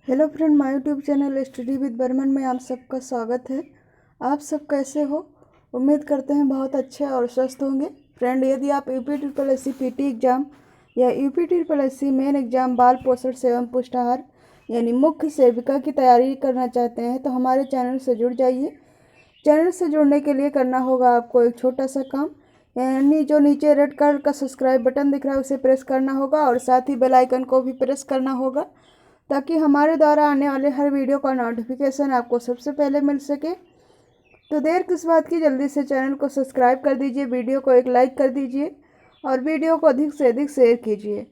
Hello friend, my YouTube channel study with Burman में आप सबका स्वागत है। आप सब कैसे हो? उम्मीद करते हैं बहुत अच्छे और स्वस्थ होंगे। फ्रेंड, यदि आप UP triple S C PT exam या UP triple S C main exam बाल पोषण एवं पुष्टाहार यानी मुख्य सेविका की तैयारी करना चाहते हैं तो हमारे चैनल से जुड़ जाइए। चैनल से जुड़ने के लिए करना होगा आपको एक छोटा सा काम, यानी जो नीचे रेड कलर का सब्सक्राइब बटन दिख रहा है उसे प्रेस करना होगा और साथ ही बेल आइकन को भी प्रेस करना होगा ताकि हमारे द्वारा आने वाले हर वीडियो का नोटिफिकेशन आपको सबसे पहले मिल सके। तो देर किस बात की, जल्दी से चैनल को सब्सक्राइब कर दीजिए, वीडियो को एक लाइक कर दीजिए और वीडियो को अधिक से अधिक शेयर कीजिए।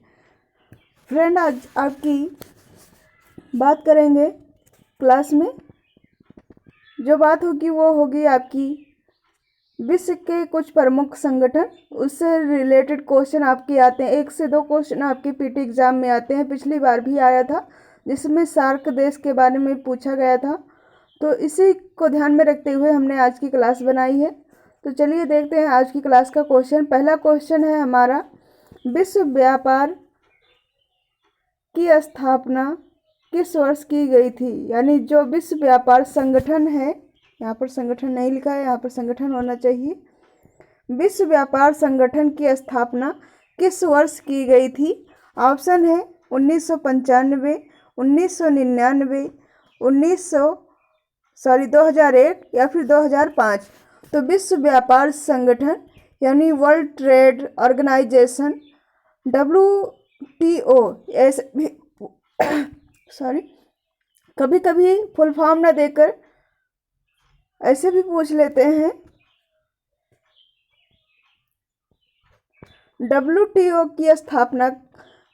फ्रेंड, आज आपकी बात करेंगे क्लास में। जो बात होगी वो होगी आपकी विश्व के कुछ प्रमुख संगठन, उससे रिलेटेड क्वेश्चन आपके आते हैं। 1 से 2 क्वेश्चन आपके पीटी एग्ज़ाम में आते हैं। पिछली बार भी आया था जिसमें सार्क देश के बारे में पूछा गया था, तो इसी को ध्यान में रखते हुए हमने आज की क्लास बनाई है। तो चलिए देखते हैं आज की क्लास का क्वेश्चन। पहला क्वेश्चन है हमारा, विश्व व्यापार की स्थापना किस वर्ष की गई थी? यानी जो विश्व व्यापार संगठन है, यहाँ पर संगठन नहीं लिखा है, यहाँ पर संगठन होना चाहिए। विश्व व्यापार संगठन की स्थापना किस वर्ष की गई थी? ऑप्शन है 1995, 1999, 2001 या फिर 2005। तो विश्व व्यापार संगठन यानी वर्ल्ड ट्रेड ऑर्गेनाइजेशन WTO, ऐसे भी कभी कभी फुल फॉर्म ना देकर ऐसे भी पूछ लेते हैं। WTO की स्थापना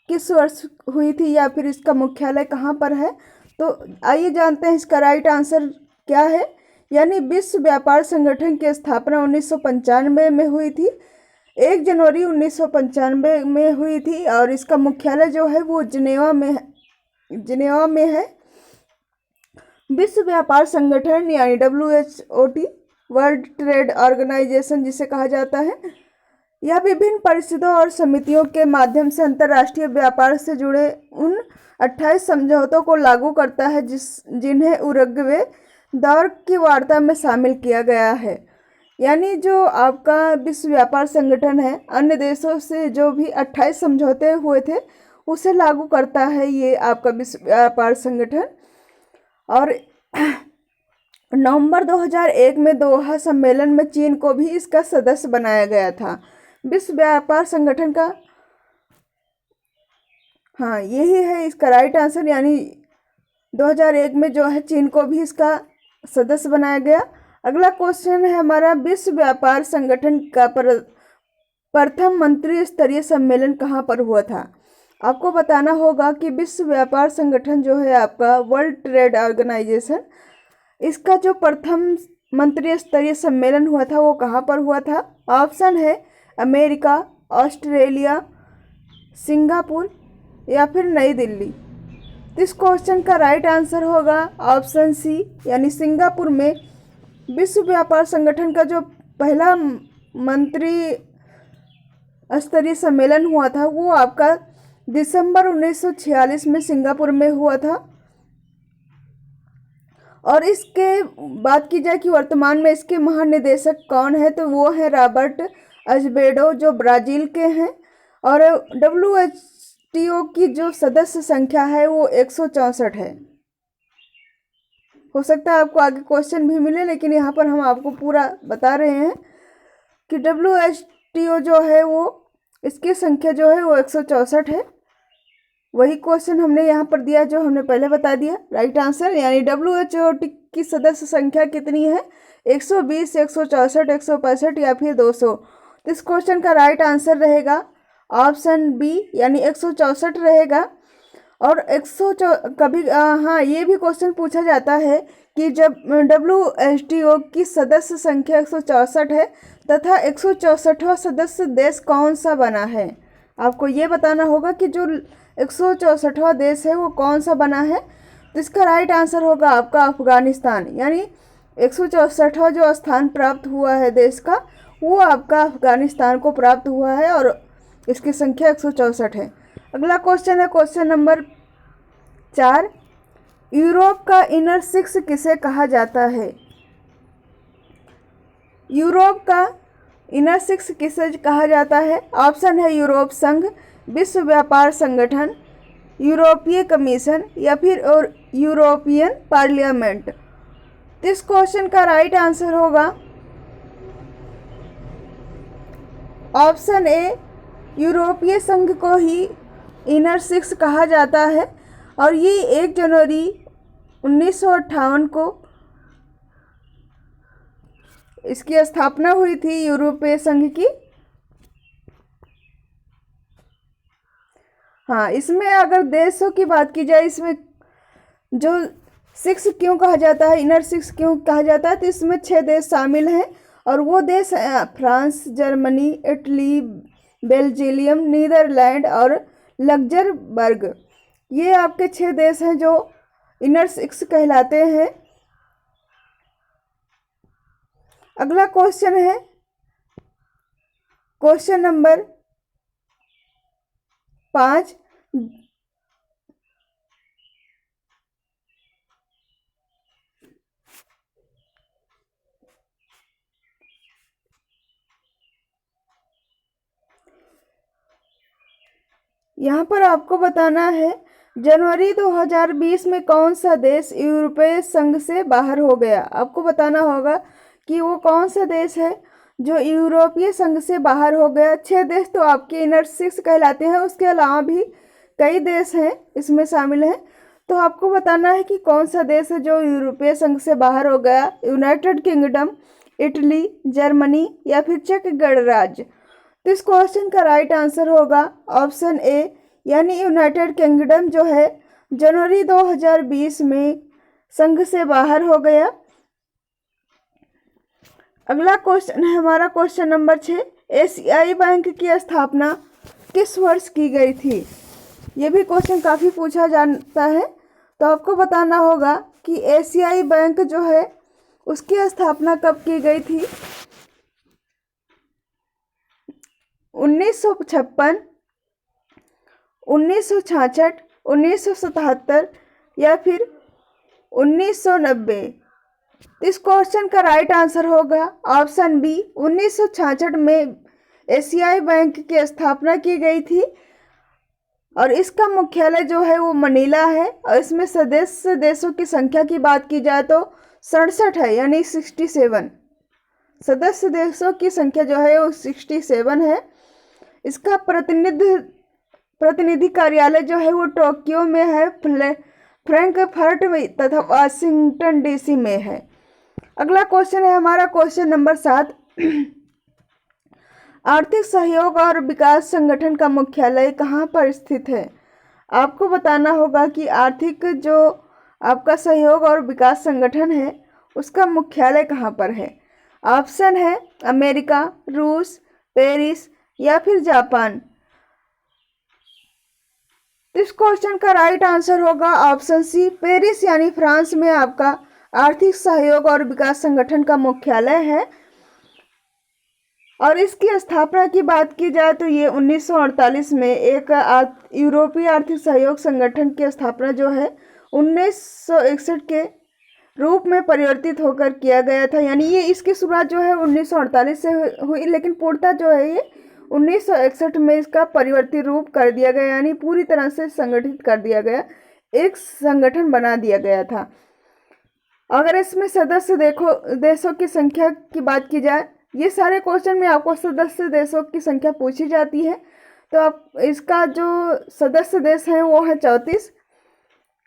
किस वर्ष हुई थी या फिर इसका मुख्यालय कहाँ पर है? तो आइए जानते हैं इसका राइट आंसर क्या है। यानी विश्व व्यापार संगठन की स्थापना 1995 में हुई थी, 1 जनवरी 1995 में हुई थी और इसका मुख्यालय जो है वो जिनेवा में है। विश्व व्यापार संगठन यानी WTO, वर्ल्ड ट्रेड ऑर्गेनाइजेशन जिसे कहा जाता है, यह विभिन्न परिषदों और समितियों के माध्यम से अंतर्राष्ट्रीय व्यापार से जुड़े उन 28 समझौतों को लागू करता है जिन्हें उरुग्वे दौर की वार्ता में शामिल किया गया है। यानी जो आपका विश्व व्यापार संगठन है, अन्य देशों से जो भी 28 समझौते हुए थे उसे लागू करता है ये आपका विश्व व्यापार संगठन। और नवंबर 2001 में दोहा सम्मेलन में चीन को भी इसका सदस्य बनाया गया था। विश्व व्यापार संगठन का यही है इसका राइट आंसर। यानी 2001 में जो है चीन को भी इसका सदस्य बनाया गया। अगला क्वेश्चन है हमारा, विश्व व्यापार संगठन का प्रथम मंत्री स्तरीय सम्मेलन कहाँ पर हुआ था? आपको बताना होगा कि विश्व व्यापार संगठन जो है आपका वर्ल्ड ट्रेड ऑर्गेनाइजेशन, इसका जो प्रथम मंत्री स्तरीय सम्मेलन हुआ था वो कहाँ पर हुआ था? ऑप्शन है अमेरिका, ऑस्ट्रेलिया, सिंगापुर या फिर नई दिल्ली। इस क्वेश्चन का राइट आंसर होगा ऑप्शन सी, यानी सिंगापुर में विश्व व्यापार संगठन का जो पहला मंत्री स्तरीय सम्मेलन हुआ था वो आपका दिसंबर 1946 में सिंगापुर में हुआ था। और इसके बात की जाए कि वर्तमान में इसके महानिदेशक कौन है, तो वो है रॉबर्ट अजबेडो जो ब्राज़ील के हैं। और WTO की जो सदस्य संख्या है वो 164 है। हो सकता है आपको आगे क्वेश्चन भी मिले, लेकिन यहाँ पर हम आपको पूरा बता रहे हैं कि WTO जो है वो इसकी संख्या जो है वो 164 है। वही क्वेश्चन हमने यहाँ पर दिया जो हमने पहले बता दिया राइट आंसर। यानी WTO की सदस्य संख्या कितनी है? 120, 164, 165 या फिर 200। तो इस क्वेश्चन का राइट आंसर रहेगा ऑप्शन बी, यानी 164 रहेगा। और 100 कभी ये भी क्वेश्चन पूछा जाता है कि जब WTO की सदस्य संख्या 164 है तथा 164वां सदस्य देश कौन सा बना है, आपको ये बताना होगा कि जो 164वां देश है वो कौन सा बना है। तो इसका राइट आंसर होगा आपका अफगानिस्तान। यानी 164वां जो स्थान प्राप्त हुआ है देश का वो आपका अफगानिस्तान को प्राप्त हुआ है और इसकी संख्या 164 है। अगला क्वेश्चन है क्वेश्चन नंबर 4, यूरोप का इनर सिक्स किसे कहा जाता है? यूरोप का इनर सिक्स किसे कहा जाता है? ऑप्शन है यूरोप संघ, विश्व व्यापार संगठन, यूरोपीय कमीशन या फिर और यूरोपियन पार्लियामेंट। तो इस क्वेश्चन का राइट आंसर होगा ऑप्शन ए, यूरोपीय संघ को ही इनर सिक्स कहा जाता है और ये 1 जनवरी 1958 को इसकी स्थापना हुई थी यूरोपीय संघ की। हाँ, इसमें अगर देशों की बात की जाए, इसमें जो सिक्स क्यों कहा जाता है, इनर सिक्स क्यों कहा जाता है, तो इसमें 6 देश शामिल हैं और वो देश हैं France, Germany, Italy, Belgium, Netherland और लग्जमबर्ग। ये आपके 6 देश हैं जो इनर सिक्स कहलाते हैं। अगला क्वेश्चन है क्वेश्चन नंबर 5। यहाँ पर आपको बताना है जनवरी 2020 में कौन सा देश यूरोपीय संघ से बाहर हो गया। आपको बताना होगा कि वो कौन सा देश है जो यूरोपीय संघ से बाहर हो गया। 6 देश तो आपके इनर सिक्स कहलाते हैं, उसके अलावा भी कई देश हैं इसमें शामिल हैं। तो आपको बताना है कि कौन सा देश है जो यूरोपीय संघ से बाहर हो गया। यूनाइटेड किंगडम, इटली, जर्मनी या फिर चेक गणराज्य। तो इस क्वेश्चन का राइट आंसर होगा ऑप्शन ए, यानी यूनाइटेड किंगडम जो है जनवरी 2020 में संघ से बाहर हो गया। अगला क्वेश्चन है हमारा क्वेश्चन नंबर 6। एशियाई बैंक की स्थापना किस वर्ष की गई थी? ये भी क्वेश्चन काफ़ी पूछा जाता है। तो आपको बताना होगा कि एशियाई बैंक जो है उसकी स्थापना कब की गई थी। 1956, 1966, 1977 या फिर 1990। इस क्वेश्चन का राइट आंसर होगा ऑप्शन बी, 1966 में एशियाई बैंक की स्थापना की गई थी और इसका मुख्यालय जो है वो मनीला है। और इसमें सदस्य देशों की संख्या की बात की जाए तो 67 है, यानी 67। सदस्य देशों की संख्या जो है वो 67 है। इसका प्रतिनिधि कार्यालय जो है वो टोक्यो में है, फ्रैंकफर्ट में तथा वाशिंगटन डीसी में है। अगला क्वेश्चन है हमारा क्वेश्चन नंबर 7। आर्थिक सहयोग और विकास संगठन का मुख्यालय कहाँ पर स्थित है? आपको बताना होगा कि आर्थिक जो आपका सहयोग और विकास संगठन है उसका मुख्यालय कहाँ पर है। ऑप्शन है अमेरिका, रूस, पेरिस या फिर जापान। इस क्वेश्चन का राइट आंसर होगा ऑप्शन सी, पेरिस यानी फ्रांस में आपका आर्थिक सहयोग और विकास संगठन का मुख्यालय है। और इसकी स्थापना की बात की जाए तो ये 1948 में एक यूरोपीय आर्थिक सहयोग संगठन की स्थापना जो है 1961 के रूप में परिवर्तित होकर किया गया था। यानी ये इसकी शुरुआत जो है 1948 से हुई, लेकिन पूर्णतः जो है ये 1961 में इसका परिवर्तित रूप कर दिया गया, यानी पूरी तरह से संगठित कर दिया गया, एक संगठन बना दिया गया था। अगर इसमें सदस्य देशों की संख्या की बात की जाए, ये सारे क्वेश्चन में आपको सदस्य देशों की संख्या पूछी जाती है। तो आप इसका जो सदस्य देश हैं वो है 34,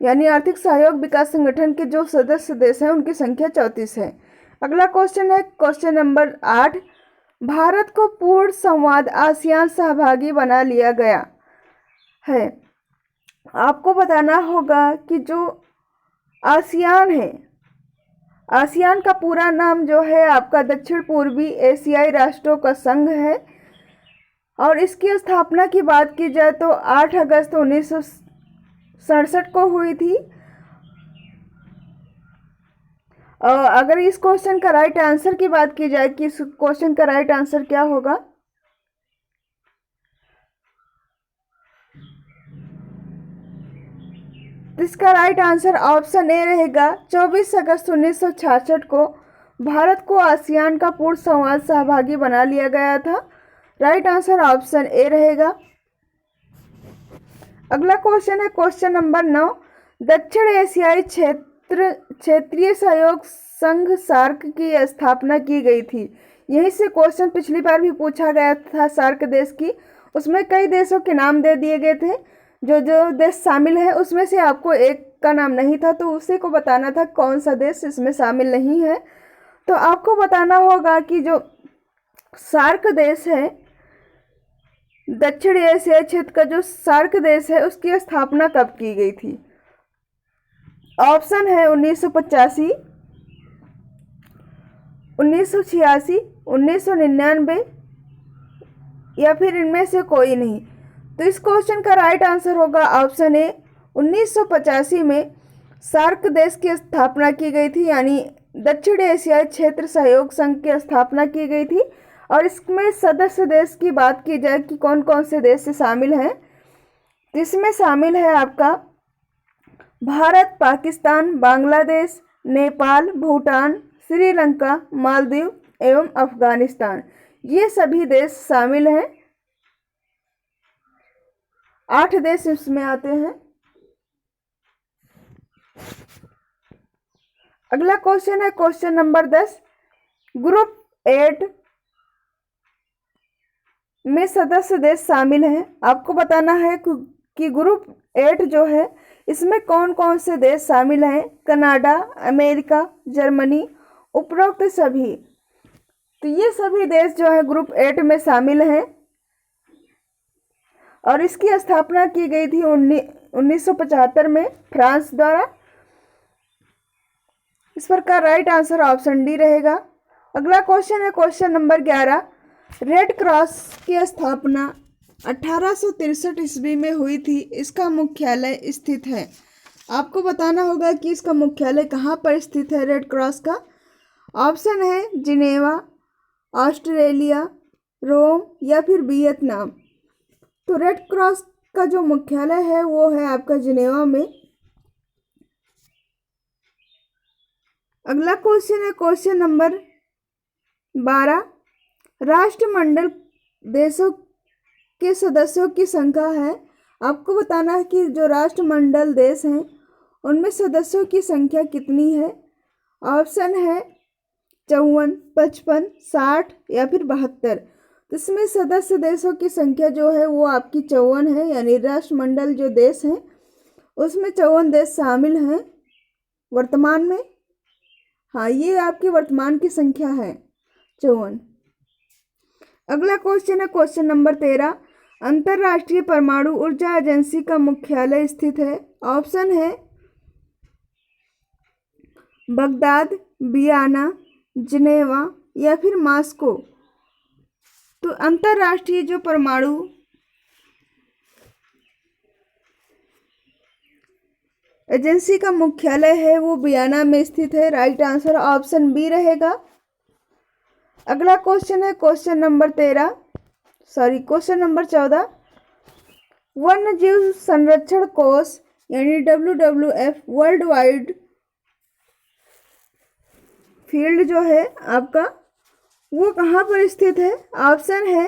यानी आर्थिक सहयोग विकास संगठन के जो सदस्य देश हैं उनकी संख्या 34 है। अगला क्वेश्चन है क्वेश्चन नंबर 8। भारत को पूर्ण संवाद आसियान सहभागी बना लिया गया है। आपको बताना होगा कि जो आसियान है, आसियान का पूरा नाम जो है आपका दक्षिण पूर्वी एशियाई राष्ट्रों का संघ है और इसकी स्थापना की बात की जाए तो 8 अगस्त 1967 को हुई थी। और अगर इस क्वेश्चन का राइट आंसर की बात की जाए कि इस क्वेश्चन का राइट आंसर क्या होगा, तो इसका राइट आंसर ऑप्शन ए रहेगा। 24 अगस्त 1966 को भारत को आसियान का पूर्ण संवाद सहभागी बना लिया गया था। राइट आंसर ऑप्शन ए रहेगा। अगला क्वेश्चन है क्वेश्चन नंबर 9। दक्षिण एशियाई क्षेत्रीय सहयोग संघ सार्क की स्थापना की गई थी। यहीं से क्वेश्चन पिछली बार भी पूछा गया था सार्क देश की। उसमें कई देशों के नाम दे दिए गए थे, जो जो देश शामिल है उसमें से आपको एक का नाम नहीं था, तो उसी को बताना था कौन सा देश इसमें शामिल नहीं है। तो आपको बताना होगा कि जो सार्क देश है, दक्षिण एशियाई क्षेत्र का जो सार्क देश है, उसकी स्थापना कब की गई थी। ऑप्शन है 1985, 1986, 1999 या फिर इनमें से कोई नहीं। तो इस क्वेश्चन का राइट आंसर होगा ऑप्शन ए। 1985 में सार्क देश की स्थापना की गई थी, यानी दक्षिण एशियाई क्षेत्र सहयोग संघ की स्थापना की गई थी। और इसमें सदस्य देश की बात की जाए कि कौन कौन से देश से शामिल हैं, तो इसमें शामिल है आपका भारत, पाकिस्तान, बांग्लादेश, नेपाल, भूटान, श्रीलंका, मालदीव एवं अफगानिस्तान। ये सभी देश शामिल हैं। 8 देश इसमें आते हैं। अगला क्वेश्चन है क्वेश्चन नंबर 10। ग्रुप 8 में सदस्य देश शामिल हैं। आपको बताना है कि ग्रुप 8 जो है इसमें कौन कौन से देश शामिल हैं। कनाडा, अमेरिका, जर्मनी, उपरोक्त सभी। तो ये सभी देश जो है ग्रुप 8 में शामिल हैं और इसकी स्थापना की गई थी 1975 में फ्रांस द्वारा। इस पर का राइट आंसर ऑप्शन डी रहेगा। अगला क्वेश्चन है क्वेश्चन नंबर 11। रेड क्रॉस की स्थापना 1863 ईस्वी में हुई थी। इसका मुख्यालय स्थित है। आपको बताना होगा कि इसका मुख्यालय कहाँ पर स्थित है रेड क्रॉस का। ऑप्शन है जिनेवा, ऑस्ट्रेलिया, रोम या फिर वियतनाम। तो रेड क्रॉस का जो मुख्यालय है वो है आपका जिनेवा में। अगला क्वेश्चन है क्वेश्चन नंबर 12। राष्ट्रमंडल देशों के सदस्यों की संख्या है। आपको बताना है कि जो राष्ट्रमंडल देश हैं उनमें सदस्यों की संख्या कितनी है। ऑप्शन है 54, 55, 60 या फिर 72। तो इसमें सदस्य देशों की संख्या जो है वो आपकी 54 है, यानी राष्ट्रमंडल जो देश हैं उसमें 54 देश शामिल हैं वर्तमान में। हाँ, ये आपकी वर्तमान की संख्या है 54। अगला क्वेश्चन है क्वेश्चन नंबर 13। अंतर्राष्ट्रीय परमाणु ऊर्जा एजेंसी का मुख्यालय स्थित है। ऑप्शन है बगदाद, वियना, जिनेवा या फिर मॉस्को। तो अंतर्राष्ट्रीय जो परमाणु एजेंसी का मुख्यालय है वो वियना में स्थित है। राइट आंसर ऑप्शन बी रहेगा। अगला क्वेश्चन है क्वेश्चन नंबर 14। वन्य जीव संरक्षण कोष यानी WWF वर्ल्ड वाइड फील्ड जो है आपका वो कहाँ पर स्थित है। ऑप्शन है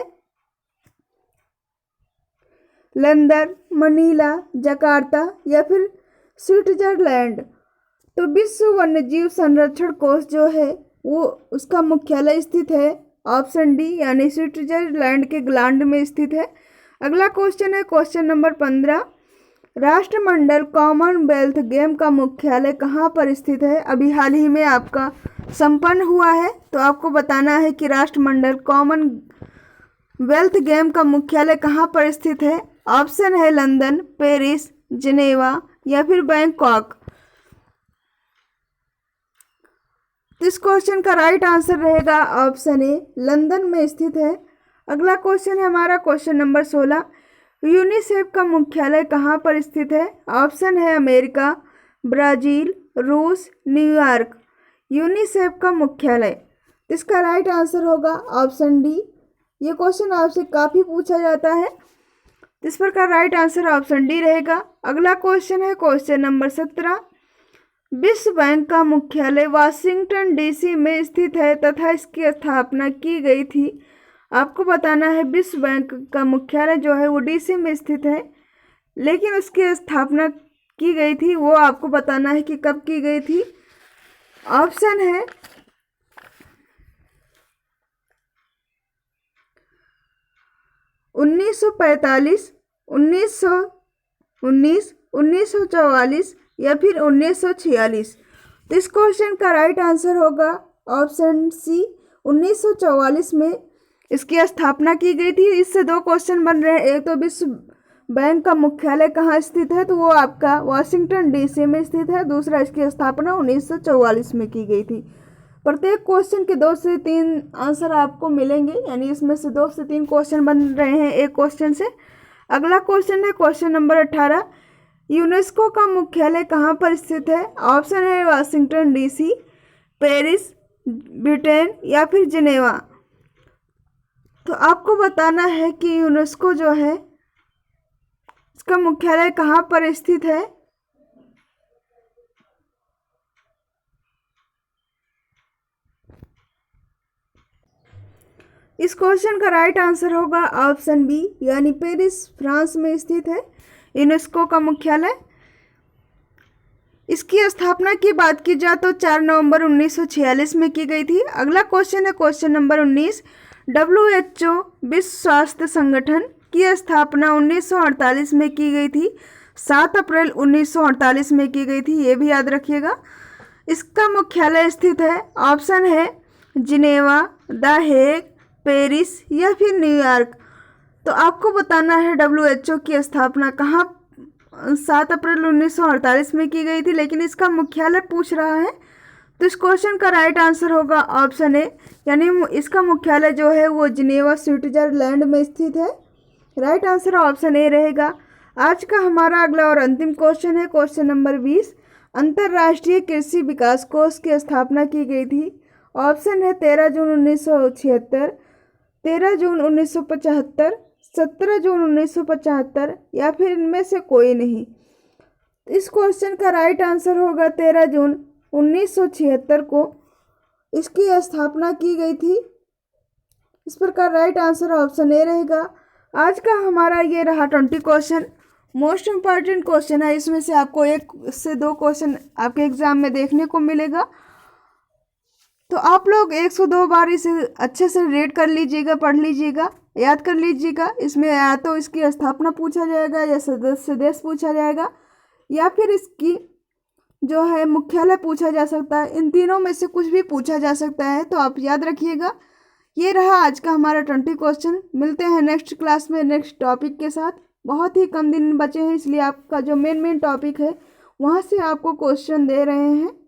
लंदन, मनीला, जकार्ता या फिर स्विट्जरलैंड। तो विश्व वन्यजीव संरक्षण कोष जो है वो उसका मुख्यालय स्थित है ऑप्शन डी, यानी स्विट्जरलैंड के ग्लांड में स्थित है। अगला क्वेश्चन है क्वेश्चन नंबर 15। राष्ट्रमंडल कॉमनवेल्थ गेम का मुख्यालय कहाँ पर स्थित है। अभी हाल ही में आपका संपन्न हुआ है, तो आपको बताना है कि राष्ट्रमंडल कॉमनवेल्थ गेम का मुख्यालय कहाँ पर स्थित है। ऑप्शन है लंदन, पेरिस, जिनेवा या फिर बैंकॉक। तो इस क्वेश्चन का राइट आंसर रहेगा ऑप्शन ए, लंदन में स्थित है। अगला क्वेश्चन है हमारा क्वेश्चन नंबर 16। यूनिसेफ का मुख्यालय कहाँ पर स्थित है। ऑप्शन है अमेरिका, ब्राज़ील, रूस, न्यूयॉर्क। यूनिसेफ का मुख्यालय, इसका राइट आंसर होगा ऑप्शन डी। ये क्वेश्चन आपसे काफ़ी पूछा जाता है। इस प्रकार राइट आंसर ऑप्शन डी रहेगा। अगला क्वेश्चन है क्वेश्चन नंबर 17। विश्व बैंक का मुख्यालय वाशिंगटन डीसी में स्थित है तथा इसकी स्थापना की गई थी। आपको बताना है विश्व बैंक का मुख्यालय जो है वो डीसी में स्थित है, लेकिन उसकी स्थापना की गई थी वो आपको बताना है कि कब की गई थी। ऑप्शन है 1945, 1919, 1944 या फिर 1946। तो इस क्वेश्चन का राइट आंसर होगा ऑप्शन सी, 1944 में इसकी स्थापना की गई थी। इससे दो क्वेश्चन बन रहे हैं, एक तो विश्व बैंक का मुख्यालय कहाँ स्थित है तो वो आपका वाशिंगटन डीसी में स्थित है, दूसरा इसकी स्थापना 1944 में की गई थी। प्रत्येक क्वेश्चन के 2 से 3 आंसर आपको मिलेंगे, यानी इसमें से 2 से 3 क्वेश्चन बन रहे हैं एक क्वेश्चन से। अगला क्वेश्चन है क्वेश्चन नंबर 18। यूनेस्को का मुख्यालय कहाँ पर स्थित है? ऑप्शन है वाशिंगटन डीसी, पेरिस, ब्रिटेन या फिर जिनेवा। तो आपको बताना है कि यूनेस्को जो है इसका मुख्यालय कहाँ पर स्थित है। इस क्वेश्चन का राइट आंसर होगा ऑप्शन बी, यानी पेरिस फ्रांस में स्थित है यूनेस्को का मुख्यालय। इसकी स्थापना की बात की जाए तो 4 नवंबर 1946 में की गई थी। अगला क्वेश्चन है क्वेश्चन नंबर 19। WHO विश्व स्वास्थ्य संगठन की स्थापना 1948 में की गई थी, 7 अप्रैल 1948 में की गई थी, ये भी याद रखिएगा। इसका मुख्यालय स्थित है, ऑप्शन है जिनेवा, द हेग, पेरिस या फिर न्यूयॉर्क। तो आपको बताना है WHO की स्थापना कहाँ 7 अप्रैल 1948 में की गई थी, लेकिन इसका मुख्यालय पूछ रहा है। तो इस क्वेश्चन का राइट आंसर होगा ऑप्शन ए, यानी इसका मुख्यालय जो है वो जिनेवा स्विट्जरलैंड में स्थित है। राइट आंसर ऑप्शन ए रहेगा। आज का हमारा अगला और अंतिम क्वेश्चन है क्वेश्चन नंबर 20। अंतर्राष्ट्रीय कृषि विकास कोष की स्थापना की गई थी। ऑप्शन है 13 जून 1976, 13 जून 1975, 17 जून 1975 या फिर इनमें से कोई नहीं। इस क्वेश्चन का राइट आंसर होगा 13 जून 1976 को इसकी स्थापना की गई थी। इस प्रकार राइट आंसर ऑप्शन ए रहेगा। आज का हमारा ये रहा 20 क्वेश्चन, मोस्ट इम्पॉर्टेंट क्वेश्चन है। इसमें से आपको 1 से 2 क्वेश्चन आपके एग्जाम में देखने को मिलेगा, तो आप लोग 102 बार इसे अच्छे से रीड कर लीजिएगा, पढ़ लीजिएगा, याद कर लीजिएगा। इसमें या तो इसकी स्थापना पूछा जाएगा या सदस्य देश पूछा जाएगा या फिर इसकी जो है मुख्यालय पूछा जा सकता है। इन तीनों में से कुछ भी पूछा जा सकता है, तो आप याद रखिएगा। ये रहा आज का हमारा 20 क्वेश्चन। मिलते हैं नेक्स्ट क्लास में नेक्स्ट टॉपिक के साथ। बहुत ही कम दिन बचे हैं, इसलिए आपका जो मेन टॉपिक है वहाँ से आपको क्वेश्चन दे रहे हैं।